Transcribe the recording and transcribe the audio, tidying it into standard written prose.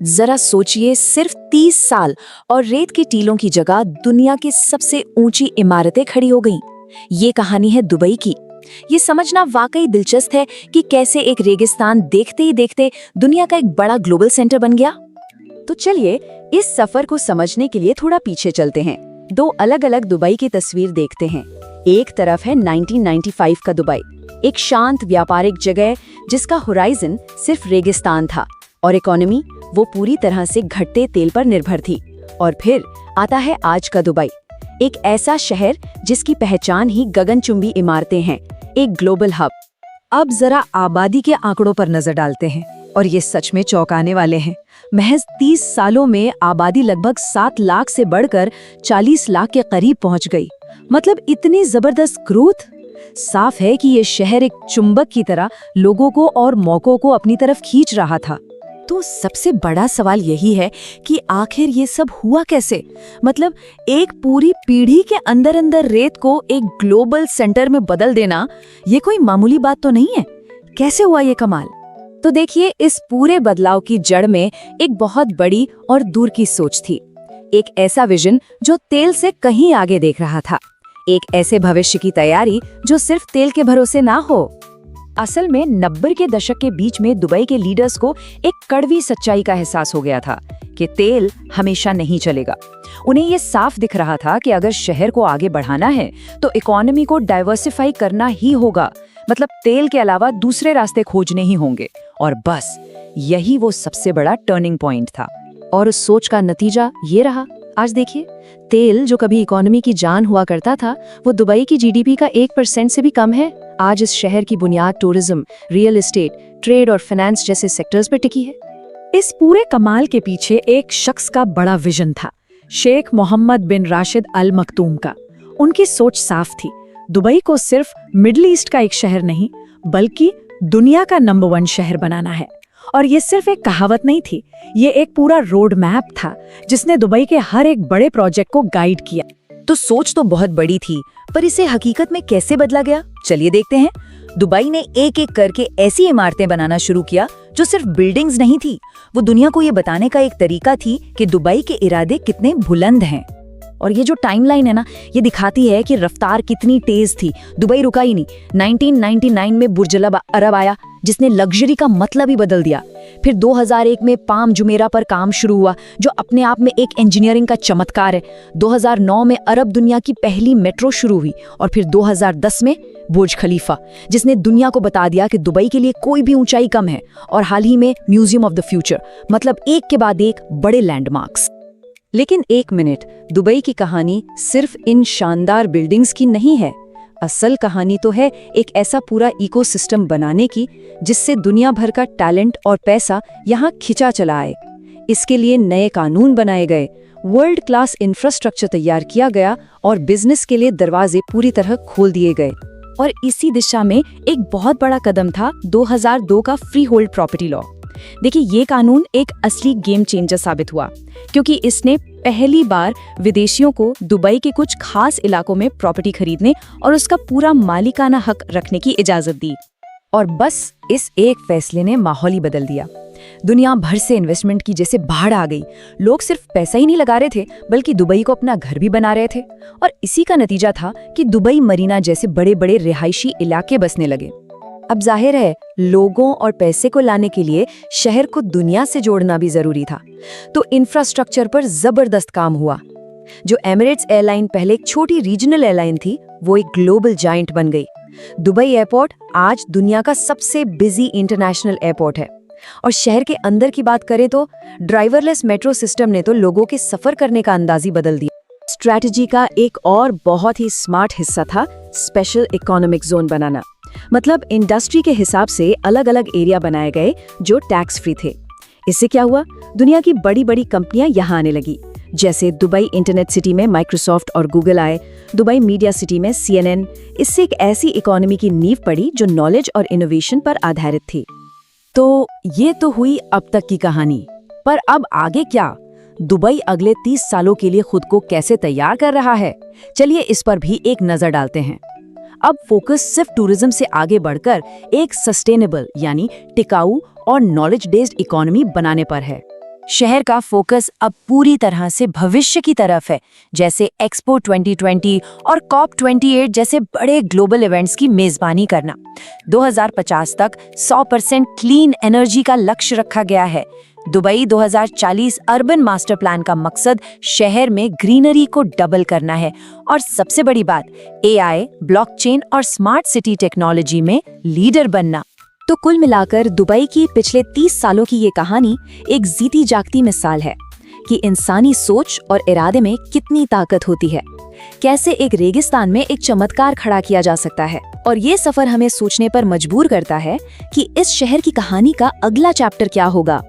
जरा सोचिए, सिर्फ 30 साल और रेत के टीलों की जगह दुनिया की सबसे ऊंची इमारतें खड़ी हो गईं। ये कहानी है दुबई की। ये समझना वाकई दिलचस्प है कि कैसे एक रेगिस्तान देखते ही देखते दुनिया का एक बड़ा ग्लोबल सेंटर बन गया। तो चलिए इस सफर को समझने के लिए थोड़ा पीछे चलते हैं। दो अलग अलग दुबई की तस्वीर देखते हैं। एक तरफ है 1995 का दुबई, एक शांत व्यापारिक जगह जिसका होराइजन सिर्फ रेगिस्तान था और इकोनॉमी वो पूरी तरह से घटते तेल पर निर्भर थी। और फिर आता है आज का दुबई, एक ऐसा शहर जिसकी पहचान ही गगनचुंबी इमारतें हैं, एक ग्लोबल हब। अब जरा आबादी के आंकड़ों पर नजर डालते हैं और ये सच में चौंकाने वाले हैं। महज 30 सालों में आबादी लगभग 7 लाख से बढ़कर 40 लाख के करीब पहुंच गई। मतलब इतनी जबरदस्त ग्रोथ। साफ है कि ये शहर एक चुंबक की तरह लोगों को और मौकों को अपनी तरफ खींच रहा था। तो सबसे बड़ा सवाल यही है कि आखिर ये सब हुआ कैसे? मतलब एक पूरी पीढ़ी के अंदर अंदर रेत को एक ग्लोबल सेंटर में बदल देना, ये कोई मामूली बात तो नहीं है। कैसे हुआ ये कमाल? तो देखिए, इस पूरे बदलाव की जड़ में एक बहुत बड़ी और दूर की सोच थी। एक ऐसा विजन जो तेल से कहीं आगे देख रहा था, एक ऐसे भविष्य की तैयारी जो सिर्फ तेल के भरोसे ना हो। असल में 90 के दशक के बीच में दुबई के लीडर्स को एक कड़वी सच्चाई का एहसास हो गया था कि तेल हमेशा नहीं चलेगा। उन्हें ये साफ दिख रहा था कि अगर शहर को आगे बढ़ाना है तो इकोनॉमी को डाइवर्सिफाई करना ही होगा। मतलब तेल के अलावा दूसरे रास्ते खोजने ही होंगे। और बस यही वो सबसे बड़ा टर्निंग पॉइंट था। और उस सोच का नतीजा ये रहा। आज देखिए, तेल जो कभी इकोनॉमी की जान हुआ करता था, वो दुबई की जीडीपी का 1% से भी कम है। आज इस शहर की बुनियाद टूरिज्म, रियल एस्टेट, ट्रेड और फाइनेंस जैसे सेक्टर्स पर टिकी है। इस पूरे कमाल के पीछे एक शख्स का बड़ा विजन था, शेख मोहम्मद बिन राशिद अल मखदूम का। उनकी सोच साफ थी, दुबई को सिर्फ मिडिल ईस्ट का एक शहर नहीं बल्कि दुनिया का नंबर 1 शहर बनाना है। और ये सिर्फ एक कहावत नहीं थी, ये एक पूरा रोड मैप था जिसने दुबई के हर एक बड़े प्रोजेक्ट को गाइड किया। तो सोच तो बहुत बड़ी थी, पर इसे हकीकत में कैसे बदला गया, चलिए देखते हैं। दुबई ने एक एक करके ऐसी इमारतें बनाना शुरू किया जो सिर्फ बिल्डिंग्स नहीं थी, वो दुनिया को ये बताने का एक तरीका थी कि दुबई के इरादे कितने बुलंद हैं। और ये जो टाइमलाइन है ना, ये दिखाती है कि रफ्तार कितनी तेज थी। दुबई रुका ही नहीं। 1999 में बुर्ज अरब आया, जिसने लग्जरी का मतलब ही बदल दिया। फिर 2001 में पाम जुमेरा पर काम शुरू हुआ, जो अपने आप में एक इंजीनियरिंग का चमत्कार है। 2009 में अरब दुनिया की पहली मेट्रो शुरू हुई। और फिर 2010 में बुर्ज खलीफा, जिसने दुनिया को बता दिया कि दुबई के लिए कोई भी ऊंचाई कम है। और हाल ही में म्यूजियम ऑफ द फ्यूचर, मतलब एक के बाद एक बड़े लैंडमार्क्स। लेकिन एक मिनट, दुबई की कहानी सिर्फ इन शानदार बिल्डिंग्स की नहीं है। असल कहानी तो है एक ऐसा पूरा इकोसिस्टम बनाने की जिससे दुनिया भर का टैलेंट और पैसा यहाँ खिंचा चला आए। इसके लिए नए कानून बनाए गए, वर्ल्ड क्लास इंफ्रास्ट्रक्चर तैयार किया गया और बिजनेस के लिए दरवाजे पूरी तरह खोल दिए गए। और इसी दिशा में एक बहुत बड़ा कदम था 2002 का फ्री होल्ड प्रॉपर्टी लॉ। देखिए, ये कानून एक असली गेम चेंजर साबित हुआ, क्योंकि इसने पहली बार विदेशियों को दुबई के कुछ खास इलाकों में प्रॉपर्टी खरीदने और उसका पूरा मालिकाना हक रखने की इजाजत दी। और बस इस एक फैसले ने माहौल ही बदल दिया। दुनिया भर से इन्वेस्टमेंट की जैसे बाढ़ आ गई। लोग सिर्फ पैसा ही नहीं लगा रहे थे, बल्कि दुबई को अपना घर भी बना रहे थे। और इसी का नतीजा था कि दुबई मरीना जैसे बड़े बड़े रिहायशी इलाके बसने लगे। अब जाहिर है, लोगों और पैसे को लाने के लिए शहर को दुनिया से जोड़ना भी जरूरी था। तो इंफ्रास्ट्रक्चर पर जबरदस्त काम हुआ। जो एमिरेट्स एयरलाइन पहले एक छोटी रीजनल एयरलाइन थी, वो एक ग्लोबल जायंट बन गई। दुबई एयरपोर्ट आज दुनिया का सबसे बिजी इंटरनेशनल एयरपोर्ट है। और शहर के अंदर की बात करें तो ड्राइवरलेस मेट्रो सिस्टम ने तो लोगों के सफर करने का अंदाज ही बदल दिया। स्ट्रैटेजी का एक और बहुत ही स्मार्ट हिस्सा था स्पेशल इकोनॉमिक जोन बनाना। मतलब इंडस्ट्री के हिसाब से अलग अलग एरिया बनाए गए जो टैक्स फ्री थे। इससे क्या हुआ, दुनिया की बड़ी बड़ी कंपनियां यहाँ आने लगी। जैसे दुबई इंटरनेट सिटी में माइक्रोसॉफ्ट और गूगल आए, दुबई मीडिया सिटी में CNN। इससे एक ऐसी इकोनॉमी की नींव पड़ी जो नॉलेज और इनोवेशन पर आधारित थी। तो ये तो हुई अब तक की कहानी, पर अब आगे क्या? दुबई अगले 30 सालों के लिए खुद को कैसे तैयार कर रहा है? चलिए इस पर भी एक नजर डालते हैं। अब फोकस सिर्फ टूरिज्म से आगे बढ़कर एक सस्टेनेबल यानी टिकाऊ और नॉलेज बेस्ड इकोनॉमी बनाने पर है। शहर का फोकस अब पूरी तरह से भविष्य की तरफ है, जैसे एक्सपो 2020 और कॉप 28 जैसे बड़े ग्लोबल इवेंट्स की मेजबानी करना। 2050 तक 100% क्लीन एनर्जी का लक्ष्य रखा गया है। दुबई 2040 अर्बन मास्टर प्लान का मकसद शहर में ग्रीनरी को डबल करना है और सबसे बड़ी बात, एआई, ब्लॉकचेन और स्मार्ट सिटी टेक्नोलॉजी में लीडर बनना। तो कुल मिलाकर दुबई की पिछले 30 सालों की ये कहानी एक जीती जागती मिसाल है कि इंसानी सोच और इरादे में कितनी ताकत होती है, कैसे एक रेगिस्तान में एक चमत्कार खड़ा किया जा सकता है। और ये सफर हमें सोचने पर मजबूर करता है कि इस शहर की कहानी का अगला चैप्टर क्या होगा।